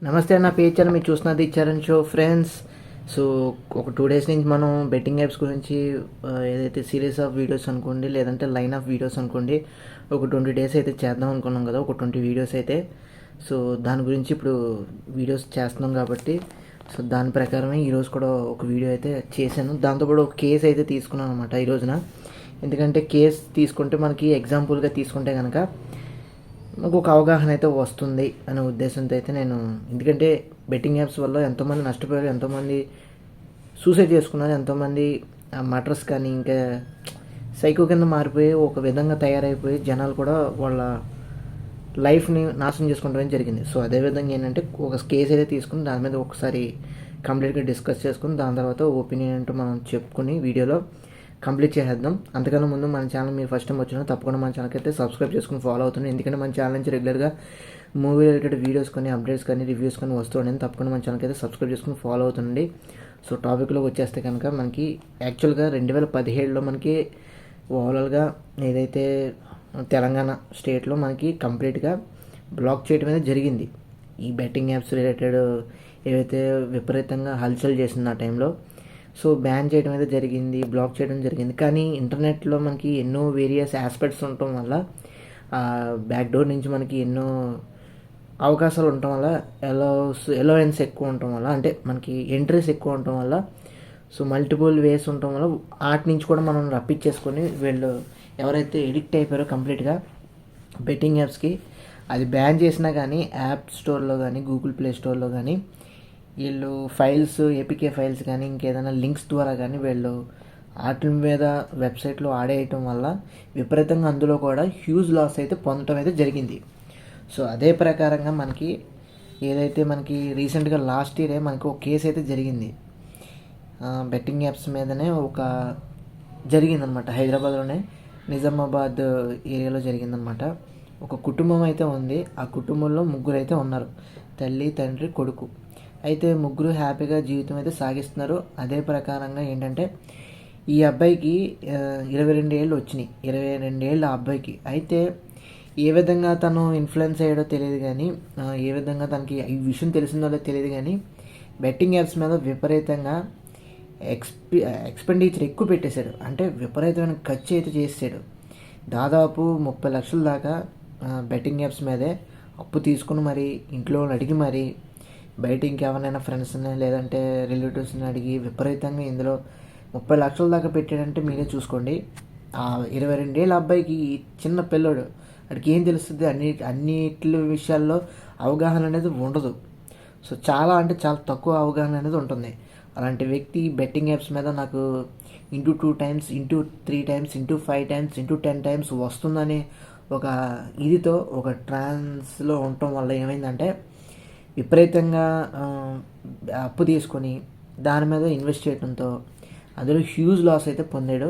నమస్తే అన్న పేచర్ మీరు చూస్తున్నది చరణ్ షో ఫ్రెండ్స్. సో ఒక 2 days నుంచి మనం బెట్టింగ్ యాప్స్ గురించి ఏదైతే సిరీస్ ఆఫ్ వీడియోస్ అనుకోండి, లేదంటే లైన్ ఆఫ్ వీడియోస్ అనుకోండి, ఒక 20 days అయితే చేద్దాం అనుకున్నాం కదా, ఒక 20 వీడియోస్ అయితే. సో దాని గురించి ఇప్పుడు వీడియోస్ చేస్తున్నాం కాబట్టి సో దాని ప్రకారమే ఈరోజు కూడా ఒక వీడియో అయితే చేశాను. దాంతోపాటు ఒక కేసు అయితే తీసుకున్నాను అనమాట ఈ రోజున. ఎందుకంటే కేసు తీసుకుంటే మనకి ఎగ్జాంపుల్గా తీసుకుంటే కనుక నాకు ఒక అవగాహన అయితే వస్తుంది అనే ఉద్దేశంతో అయితే నేను, ఎందుకంటే బెట్టింగ్ యాప్స్ వల్ల ఎంతోమంది నష్టపోయారు, ఎంతోమంది సూసైడ్ చేసుకున్నారు, ఎంతోమంది మర్డర్స్ కానీ ఇంకా సైకో కింద మారిపోయి ఒక విధంగా తయారైపోయి జనాలు కూడా వాళ్ళ లైఫ్ని నాశనం చేసుకోవడం జరిగింది. సో అదేవిధంగా ఏంటంటే ఒక కేసు అయితే తీసుకుని దాని మీద ఒకసారి కంప్లీట్గా డిస్కస్ చేసుకుని దాని తర్వాత ఒపీనియన్ ఏంటో మనం చెప్పుకుని వీడియోలో కంప్లీట్ చేసేద్దాం. అంతకన్నా ముందు మన ఛానల్ మీరు ఫస్ట్ టైం వచ్చినా తప్పకుండా మన ఛానల్కి అయితే సబ్స్క్రైబ్ చేసుకుని ఫాలో అవుతుంది. ఎందుకంటే మన ఛానల్ నుంచి రెగ్యులర్గా మూవీ రిలేటెడ్ వీడియోస్ కానీ అప్డేట్స్ కానీ రివ్యూస్ కానీ వస్తూ ఉండండి. తప్పకుండా మన ఛానల్కి అయితే సబ్స్క్రైబ్ చేసుకుని ఫాలో అవుతుండండి. సో టాపిక్లోకి వచ్చేస్తే కనుక మనకి యాక్చువల్గా 2017లో మనకి ఓవరాల్గా ఏదైతే తెలంగాణ స్టేట్లో మనకి కంప్లీట్గా బ్లాక్ చేయడం అనేది జరిగింది. ఈ బెట్టింగ్ యాప్స్ రిలేటెడ్ ఏవైతే విపరీతంగా హల్చల్ చేసింది ఆ టైంలో, సో బ్యాన్ చేయడం అయితే జరిగింది, బ్లాక్ చేయడం జరిగింది. కానీ ఇంటర్నెట్లో మనకి ఎన్నో వేరియస్ ఆస్పెక్ట్స్ ఉండటం వల్ల, బ్యాక్ డోర్ నుంచి మనకి ఎన్నో అవకాశాలు ఉండటం వల్ల, ఎలోవెన్స్ ఎక్కువ ఉండటం వల్ల, అంటే మనకి ఎంట్రీస్ ఎక్కువ ఉండటం వల్ల, సో మల్టిపుల్ వేస్ ఉండటం వల్ల వాటి నుంచి కూడా మనం రప్పించేసుకొని వీళ్ళు ఎవరైతే ఎడిక్ట్ అయిపోయారో కంప్లీట్గా బెట్టింగ్ యాప్స్కి, అది బ్యాన్ చేసినా కానీ యాప్ స్టోర్లో కానీ గూగుల్ ప్లే స్టోర్లో కానీ వీళ్ళు ఫైల్స్, ఏపీకే ఫైల్స్ కానీ ఇంకేదైనా లింక్స్ ద్వారా కానీ వీళ్ళు వాటి మీద వెబ్సైట్లో ఆడేయటం వల్ల విపరీతంగా అందులో కూడా హ్యూజ్ లాస్ అయితే పొందడం అయితే జరిగింది. సో అదే ప్రకారంగా మనకి ఏదైతే మనకి రీసెంట్గా లాస్ట్ ఇయరే మనకి ఒక కేసు అయితే జరిగింది. బెట్టింగ్ యాప్స్ మీదనే ఒక జరిగిందనమాట. హైదరాబాద్లోనే నిజామాబాద్ ఏరియాలో జరిగిందనమాట. ఒక కుటుంబం అయితే ఉంది. ఆ కుటుంబంలో ముగ్గురు అయితే ఉన్నారు, తల్లి, తండ్రి, కొడుకు. అయితే ముగ్గురు హ్యాపీగా జీవితం అయితే సాగిస్తున్నారు. అదే ప్రకారంగా ఏంటంటే ఈ అబ్బాయికి 22 ఏళ్ళు వచ్చినాయి. 22 ఏళ్ళు ఆ అబ్బాయికి. అయితే ఏ విధంగా తను ఇన్ఫ్లుయెన్స్ అయ్యాడో తెలియదు కానీ, ఏ విధంగా తనకి ఈ విషయం తెలిసిందో తెలియదు కానీ బెట్టింగ్ యాప్స్ మీద విపరీతంగా ఎక్స్పెండిచర్ ఎక్కువ పెట్టేశాడు. అంటే విపరీతమైన ఖర్చు అయితే చేసాడు. దాదాపు 30 లక్షల దాకా బెట్టింగ్ యాప్స్ మీదే అప్పు తీసుకుని మరి ఇంట్లో అడిగి మరి బయట ఇంకెవరైనా ఫ్రెండ్స్ని లేదంటే రిలేటివ్స్ని అడిగి విపరీతంగా ఇందులో 30 లక్షల దాకా పెట్టాడంటే మీరే చూసుకోండి. ఆ 22 ఏళ్ళ అబ్బాయికి చిన్న పిల్లోడు, వాడికి ఏం తెలుస్తుంది? అన్నిటి విషయాల్లో అవగాహన అనేది ఉండదు. సో చాలా అంటే చాలా తక్కువ అవగాహన అనేది ఉంటుంది. అలాంటి వ్యక్తి బెట్టింగ్ యాప్స్ మీద నాకు into 2 times, into 3 times, into 5 times, into 10 times వస్తుందని ఒక ఇదితో ఒక ట్రాన్స్లో ఉండటం వల్ల ఏమైందంటే విపరీతంగా అప్పు తీసుకొని దాని మీద ఇన్వెస్ట్ చేయడంతో అందులో హ్యూజ్ లాస్ అయితే పొందాడు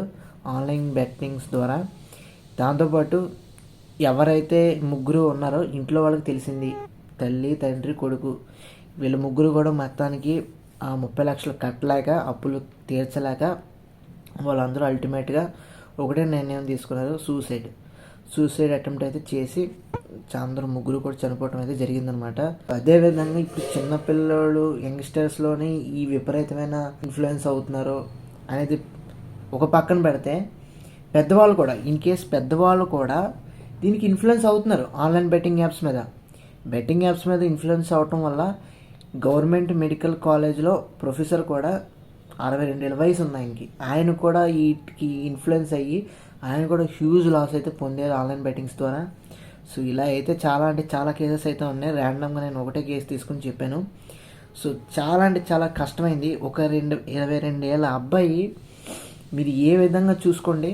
ఆన్లైన్ బెట్టింగ్స్ ద్వారా. దాంతోపాటు ఎవరైతే ముగ్గురు ఉన్నారో ఇంట్లో వాళ్ళకి తెలిసింది, తల్లి, తండ్రి, కొడుకు, వీళ్ళ ముగ్గురు కూడా మొత్తానికి ఆ 30 లక్షలు కట్టలేక, అప్పులు తీర్చలేక వాళ్ళందరూ అల్టిమేట్గా ఒకటే నిర్ణయం తీసుకున్నారు, సూసైడ్ అటెంప్ట్ అయితే చేసి అందరూ ముగ్గురు కూడా చనిపోవటం అయితే జరిగిందనమాట. అదేవిధంగా ఇప్పుడు చిన్నపిల్లలు యంగ్స్టర్స్లోని ఈ విపరీతమైన ఇన్ఫ్లుయెన్స్ అవుతున్నారు అనేది ఒక పక్కన పెడితే, పెద్దవాళ్ళు కూడా పెద్దవాళ్ళు కూడా దీనికి ఇన్ఫ్లుయెన్స్ అవుతున్నారు. ఆన్లైన్ బెట్టింగ్ యాప్స్ మీద ఇన్ఫ్లుయెన్స్ అవటం వల్ల గవర్నమెంట్ మెడికల్ కాలేజ్లో ప్రొఫెసర్ కూడా 62 ఏళ్ళ వయసు ఉంది ఆయనకి. ఆయన కూడా వీటికి ఇన్ఫ్లుయెన్స్ అయ్యి ఆయన కూడా హ్యూజ్ లాస్ అయితే పొందారు ఆన్లైన్ బెట్టింగ్స్ ద్వారా. సో ఇలా అయితే చాలా అంటే చాలా కేసెస్ అయితే ఉన్నాయి. ర్యాండమ్గా నేను ఒకటే కేసు తీసుకుని చెప్పాను. సో చాలా అంటే చాలా కష్టమైంది. ఒక 22 ఏళ్ళ అబ్బాయి మీరు ఏ విధంగా చూసుకోండి,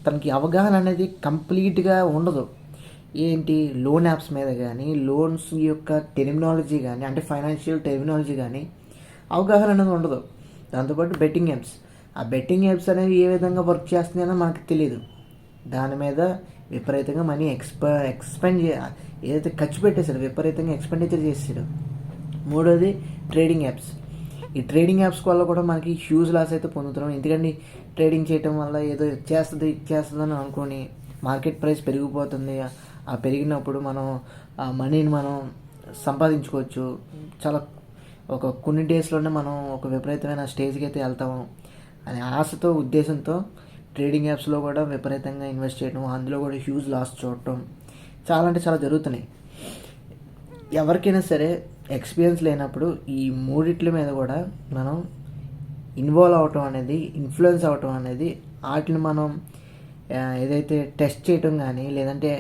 తనకి అవగాహన అనేది కంప్లీట్గా ఉండదు. ఏంటి లోన్ యాప్స్ మీద కానీ, లోన్స్ యొక్క టెర్మినాలజీ కానీ, అంటే ఫైనాన్షియల్ టెర్మినాలజీ కానీ అవగాహన అనేది ఉండదు. దాంతోపాటు ఆ బెట్టింగ్ యాప్స్ అనేవి ఏ విధంగా వర్క్ చేస్తున్నాయో మనకు తెలియదు. దాని మీద విపరీతంగా మనీ ఏదైతే ఖర్చు పెట్టేశాడు విపరీతంగా ఎక్స్పెండిచర్ చేసాడు. మూడోది ట్రేడింగ్ యాప్స్. ఈ ట్రేడింగ్ యాప్స్ వల్ల కూడా మనకి హ్యూజ్ లాస్ అయితే పొందుతున్నాం. ఎందుకంటే ట్రేడింగ్ చేయటం వల్ల ఏదో ఇచ్చేస్తుందని అనుకొని మార్కెట్ ప్రైస్ పెరిగిపోతుంది. ఆ పెరిగినప్పుడు మనం ఆ మనీని మనం సంపాదించుకోవచ్చు, చాలా కొన్ని డేస్లోనే మనం ఒక విపరీతమైన స్టేజ్కి అయితే వెళ్తాము అనే ఆశతో ఉద్దేశంతో ట్రేడింగ్ యాప్స్లో కూడా విపరీతంగా ఇన్వెస్ట్ చేయడం, అందులో కూడా హ్యూజ్ లాస్ చూడటం చాలా అంటే చాలా జరుగుతున్నాయి. ఎవరికైనా సరే ఎక్స్పీరియన్స్ లేనప్పుడు ఈ మూడిట్ల మీద కూడా మనం ఇన్వాల్వ్ అవటం అనేది, ఇన్ఫ్లుయెన్స్ అవటం అనేది, వాటిని మనం ఏదైతే టెస్ట్ చేయటం కానీ లేదంటే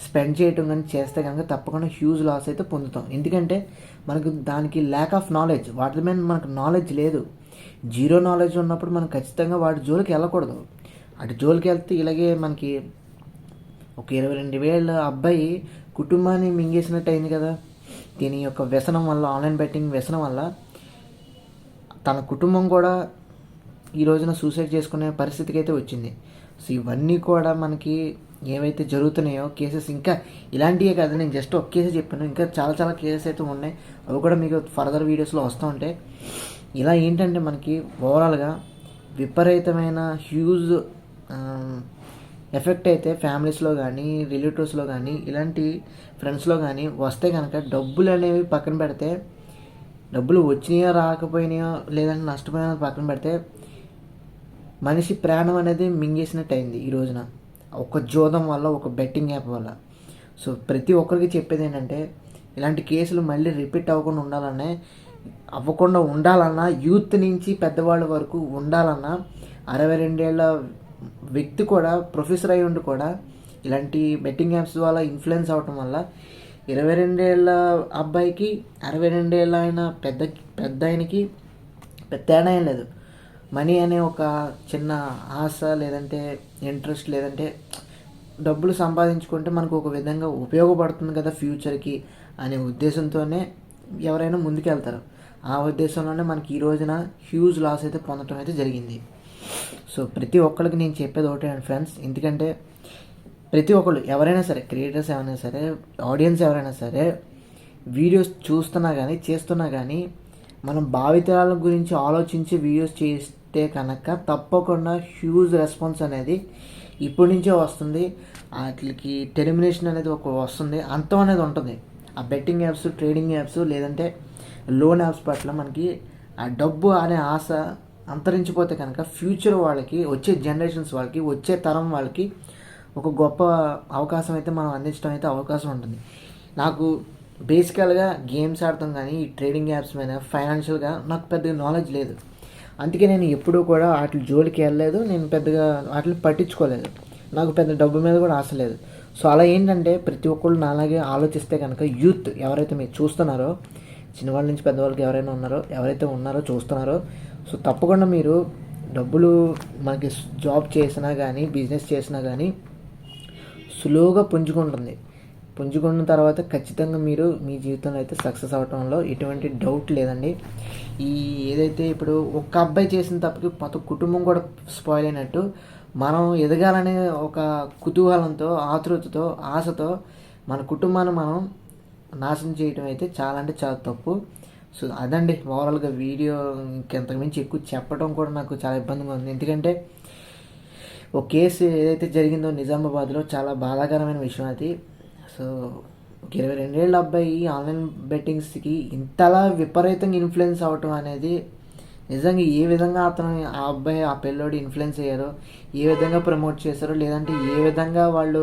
స్పెండ్ చేయటం కానీ చేస్తే కనుక తప్పకుండా హ్యూజ్ లాస్ అయితే పొందుతాం. ఎందుకంటే మనకు దానికి ల్యాక్ ఆఫ్ నాలెడ్జ్, వాటి మీద మనకు నాలెడ్జ్ లేదు. జీరో నాలెడ్జ్ ఉన్నప్పుడు మనం ఖచ్చితంగా వాటి జోలికి వెళ్ళకూడదు. అటు జోలికి వెళ్తే ఇలాగే మనకి ఒక 22,000 అబ్బాయి కుటుంబాన్ని మింగేసినట్టు అయింది కదా. దీని యొక్క వ్యసనం వల్ల, ఆన్లైన్ బెట్టింగ్ వ్యసనం వల్ల తన కుటుంబం కూడా ఈ రోజున సూసైడ్ చేసుకునే పరిస్థితికి అయితే వచ్చింది. సో ఇవన్నీ కూడా మనకి ఏవైతే జరుగుతున్నాయో కేసెస్, ఇంకా ఇలాంటివే కాదు, నేను జస్ట్ ఒక కేసు చెప్పాను, ఇంకా చాలా చాలా కేసెస్ అయితే ఉన్నాయి. అవి కూడా మీకు ఫర్దర్ వీడియోస్లో వస్తూ ఉంటాయి. ఇలా ఏంటంటే మనకి ఓవరాల్గా విపరీతమైన హ్యూజ్ ఎఫెక్ట్ అయితే ఫ్యామిలీస్లో కానీ, రిలేటివ్స్లో కానీ, ఇలాంటి ఫ్రెండ్స్లో కానీ వస్తే కనుక డబ్బులు అనేవి పక్కన పెడితే, డబ్బులు వచ్చినాయో రాకపోయినాయో లేదంటే నష్టపోయినా పక్కన పెడితే, మనిషి ప్రాణం అనేది మింగేసినట్టు అయింది ఈ రోజున ఒక జోదం వల్ల, ఒక బెట్టింగ్ యాప్ వల్ల. సో ప్రతి ఒక్కరికి చెప్పేది ఏంటంటే, ఇలాంటి కేసులు మళ్ళీ రిపీట్ అవ్వకుండా ఉండాలన్నా, యూత్ నుంచి పెద్దవాళ్ళ వరకు ఉండాలన్నా, 62 ఏళ్ళ వ్యక్తి కూడా ప్రొఫెసర్ అయి ఉండి కూడా ఇలాంటి బెట్టింగ్ యాప్స్ వల్ల ఇన్ఫ్లుయెన్స్ అవటం వల్ల 22 ఏళ్ళ అబ్బాయికి 62 ఏళ్ళ ఆయన పెద్ద ఆయనకి తేడా ఏం లేదు. మనీ అనే ఒక చిన్న ఆశ లేదంటే ఇంట్రెస్ట్ లేదంటే డబ్బులు సంపాదించుకుంటే మనకు ఒక విధంగా ఉపయోగపడుతుంది కదా ఫ్యూచర్కి అనే ఉద్దేశంతోనే ఎవరైనా ముందుకెళ్తారు. ఆ ఉద్దేశంలోనే మనకి ఈ రోజున హ్యూజ్ లాస్ అయితే పొందడం అయితే జరిగింది. సో ప్రతి ఒక్కరికి నేను చెప్పేది ఒకటే అండి ఫ్రెండ్స్, ఎందుకంటే ప్రతి ఒక్కళ్ళు ఎవరైనా సరే, క్రియేటర్స్ ఎవరైనా సరే, ఆడియన్స్ ఎవరైనా సరే, వీడియోస్ చూస్తున్నా కానీ చేస్తున్నా కానీ మనం భావితరాల గురించి ఆలోచించి వీడియోస్ చేస్తే కనుక తప్పకుండా హ్యూజ్ రెస్పాన్స్ అనేది ఇప్పటి నుంచే వస్తుంది. వాటికి టెర్మినేషన్ అనేది వస్తుంది, అంతం అనేది ఉంటుంది. ఆ బెట్టింగ్ యాప్స్, ట్రేడింగ్ యాప్స్ లేదంటే లోన్ యాప్స్ పట్ల మనకి ఆ డబ్బు అనే ఆశ అంతరించిపోతే కనుక ఫ్యూచర్ వాళ్ళకి, వచ్చే జనరేషన్స్ వాళ్ళకి, వచ్చే తరం వాళ్ళకి ఒక గొప్ప అవకాశం అయితే మనం అందించడం అయితే అవకాశం ఉంటుంది. నాకు బేసికల్గా గేమ్స్ ఆడటం కానీ ఈ ట్రేడింగ్ యాప్స్ మీద ఫైనాన్షియల్గా నాకు పెద్దగా నాలెడ్జ్ లేదు. అందుకే నేను ఎప్పుడూ కూడా వాటి జోలికి వెళ్ళలేదు, నేను పెద్దగా వాటిని పట్టించుకోలేదు. నాకు పెద్ద డబ్బు మీద కూడా ఆశ లేదు. సో అలా ఏంటంటే ప్రతి ఒక్కళ్ళు నాలాగే ఆలోచిస్తే కనుక యూత్ ఎవరైతే మీరు చూస్తున్నారో, చిన్నవాళ్ళ నుంచి పెద్దవాళ్ళకి ఎవరైతే ఉన్నారో చూస్తున్నారో, సో తప్పకుండా మీరు డబ్బులు మనకి జాబ్ చేసినా కానీ బిజినెస్ చేసినా కానీ సులువుగా పుంజుకున్న తర్వాత ఖచ్చితంగా మీరు మీ జీవితంలో అయితే సక్సెస్ అవడంలో ఎటువంటి డౌట్ లేదండి. ఏదైతే ఇప్పుడు ఒక అబ్బాయి చేసిన తప్పకి మొత్తం కుటుంబం కూడా స్పాయిల్ అయినట్టు, మనం ఎదగాలనే ఒక కుతూహలంతో, ఆతృతతో, ఆశతో మన కుటుంబాన్ని మనం నాశనం చేయడం అయితే చాలా అంటే చాలా తప్పు. సో అదండి ఓవరాల్గా వీడియో. ఇంకెంతకుమించి ఎక్కువ చెప్పడం కూడా నాకు చాలా ఇబ్బందిగా ఉంది, ఎందుకంటే ఒక కేసు ఏదైతే జరిగిందో నిజామాబాద్లో చాలా బాధాకరమైన విషయం అది. సో ఒక 22 ఏళ్ళ అబ్బాయి ఆన్లైన్ బెట్టింగ్స్కి ఇంతలా విపరీతంగా ఇన్ఫ్లుయెన్స్ అవ్వటం అనేది నిజంగా ఏ విధంగా ఆ అబ్బాయి, ఆ పిల్లోడు ఇన్ఫ్లుయెన్స్ అయ్యారో, ఏ విధంగా ప్రమోట్ చేశారో, లేదంటే ఏ విధంగా వాళ్ళు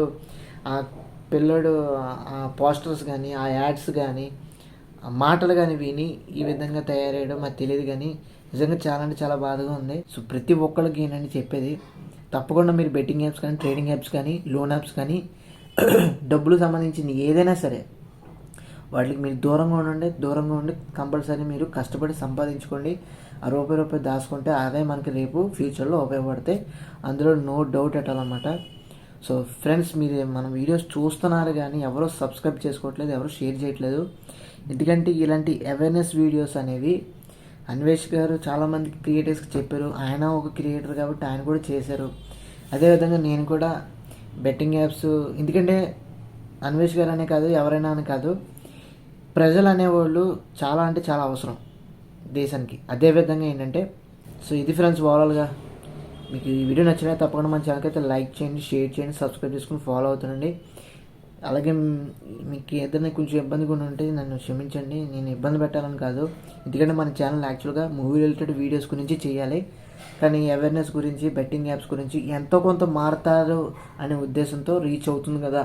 ఆ పిల్లోడు ఆ పోస్టర్స్ కానీ, ఆ యాడ్స్ కానీ, ఆ మాటలు కానీ విని ఈ విధంగా తయారయ్యడం మాకు తెలియదు. కానీ నిజంగా చాలా అంటే చాలా బాధగా ఉంది. సో ప్రతి ఒక్కరికి ఏంటంటే చెప్పేది, తప్పకుండా మీరు బెట్టింగ్ యాప్స్ కానీ, ట్రేడింగ్ యాప్స్ కానీ, లోన్ యాప్స్ కానీ, డబ్బులు సంబంధించింది ఏదైనా సరే వాటికి మీరు దూరంగా ఉండి కంపల్సరీ మీరు కష్టపడి సంపాదించుకోండి. ఆ రూపాయి దాచుకుంటే అదే మనకి రేపు ఫ్యూచర్లో ఉపయోగపడతాయి, అందులో నో డౌట్ అన్నమాట. సో ఫ్రెండ్స్, మీరు మన వీడియోస్ చూస్తున్నారు కానీ ఎవరో సబ్స్క్రైబ్ చేసుకోవట్లేదు, ఎవరో షేర్ చేయట్లేదు. ఎందుకంటే ఇలాంటి అవేర్నెస్ వీడియోస్ అనేవి అన్వేష్ గారు చాలామంది క్రియేటర్స్కి చెప్పారు. ఆయన ఒక క్రియేటర్ కాబట్టి ఆయన కూడా చేశారు. అదేవిధంగా నేను కూడా బెట్టింగ్ యాప్స్, ఎందుకంటే అన్వేష్ గారు అనే కాదు, ఎవరైనా అని కాదు, ప్రజలు అనేవాళ్ళు చాలా అంటే చాలా అవసరం దేశానికి. అదేవిధంగా ఏంటంటే, సో ఇది ఫ్రెండ్స్ ఓవరాల్గా. మీకు ఈ వీడియో నచ్చినా తప్పకుండా మన ఛానల్కి అయితే లైక్ చేయండి, షేర్ చేయండి, సబ్స్క్రైబ్ చేసుకుని ఫాలో అవుతుండండి. అలాగే మీకు ఏదైనా కొంచెం ఇబ్బందిగా ఉంటే నన్ను క్షమించండి. నేను ఇబ్బంది పెట్టాలని కాదు, ఎందుకంటే మన ఛానల్ యాక్చువల్గా మూవీ రిలేటెడ్ వీడియోస్ గురించి చేయాలి, కానీ అవేర్నెస్ గురించి, బెట్టింగ్ యాప్స్ గురించి ఎంతో కొంత మారుతారు అనే ఉద్దేశంతో రీచ్ అవుతుంది కదా.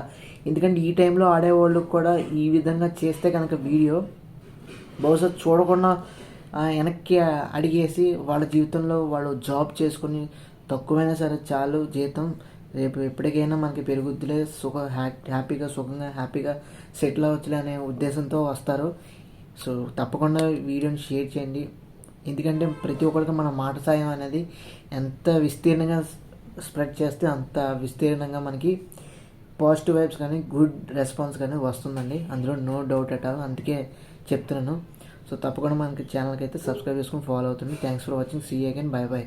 ఎందుకంటే ఈ టైంలో ఆడేవాళ్ళకి కూడా ఈ విధంగా చేస్తే కనుక వీడియో బహుశా చూడకుండా వెనక్కి అడిగేసి వాళ్ళ జీవితంలో వాళ్ళు జాబ్ చేసుకుని తక్కువైనా సరే చాలు జీతం, రేపు ఎప్పటికైనా మనకి పెరుగుద్దులే, హ్యాపీగా సుఖంగా హ్యాపీగా సెటిల్ అవ్వచ్చులే అనే ఉద్దేశంతో వస్తారు. సో తప్పకుండా వీడియోని షేర్ చేయండి, ఎందుకంటే ప్రతి ఒక్కరికి మన మాట సాయం అనేది ఎంత విస్తీర్ణంగా స్ప్రెడ్ చేస్తే అంత విస్తీర్ణంగా మనకి పాజిటివ్ వైబ్స్ కానీ గుడ్ రెస్పాన్స్ కానీ వస్తుందండి, అందులో నో డౌట్ అట్ ఆల్. అందుకే చెప్తున్నాను. సో తప్పకుండా మనకి ఛానల్కి అయితే సబ్స్క్రైబ్ చేసుకొని ఫాలో అవుతుంది. Thanks for watching. See you again. Bye by.